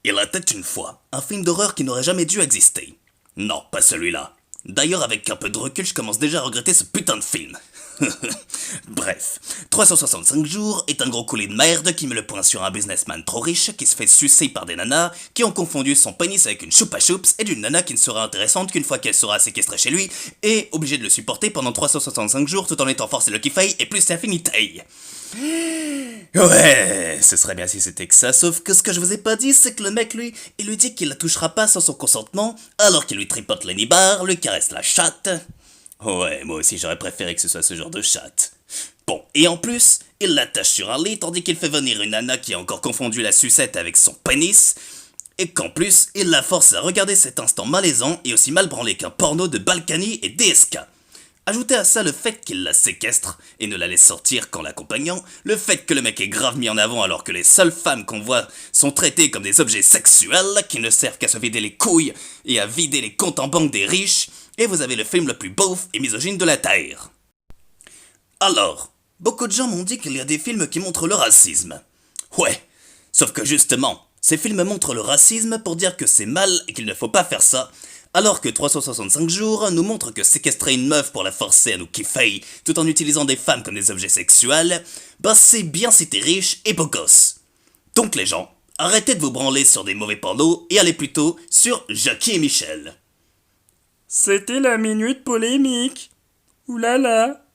Il était une fois un film d'horreur qui n'aurait jamais dû exister. Non, pas celui-là. D'ailleurs, avec un peu de recul, je commence déjà à regretter ce putain de film. Bref, 365 jours est un gros coulis de merde qui met le point sur un businessman trop riche qui se fait sucer par des nanas qui ont confondu son pénis avec une choupa choups et d'une nana qui ne sera intéressante qu'une fois qu'elle sera séquestrée chez lui et obligé de le supporter pendant 365 jours tout en étant forcé le kiffey et plus l'infinité. Ouais, ce serait bien si c'était que ça, sauf que ce que je vous ai pas dit, c'est que le mec, lui, il lui dit qu'il la touchera pas sans son consentement, alors qu'il lui tripote les nibards, lui caresse la chatte. Ouais, moi aussi j'aurais préféré que ce soit ce genre de chatte. Bon, et en plus, il l'attache sur un lit tandis qu'il fait venir une nana qui a encore confondu la sucette avec son pénis, et qu'en plus, il la force à regarder cet instant malaisant et aussi mal branlé qu'un porno de Balkany et DSK. Ajoutez à ça le fait qu'il la séquestre et ne la laisse sortir qu'en l'accompagnant, le fait que le mec est grave mis en avant alors que les seules femmes qu'on voit sont traitées comme des objets sexuels qui ne servent qu'à se vider les couilles et à vider les comptes en banque des riches, et vous avez le film le plus beauf et misogyne de la Terre. Alors, beaucoup de gens m'ont dit qu'il y a des films qui montrent le racisme. Ouais, sauf que justement, ces films montrent le racisme pour dire que c'est mal et qu'il ne faut pas faire ça, alors que 365 jours nous montre que séquestrer une meuf pour la forcer à nous kiffer tout en utilisant des femmes comme des objets sexuels, bah c'est bien si t'es riche et beau gosse. Donc les gens, arrêtez de vous branler sur des mauvais pornos et allez plutôt sur Jackie et Michel. C'était la minute polémique. Ouh là là.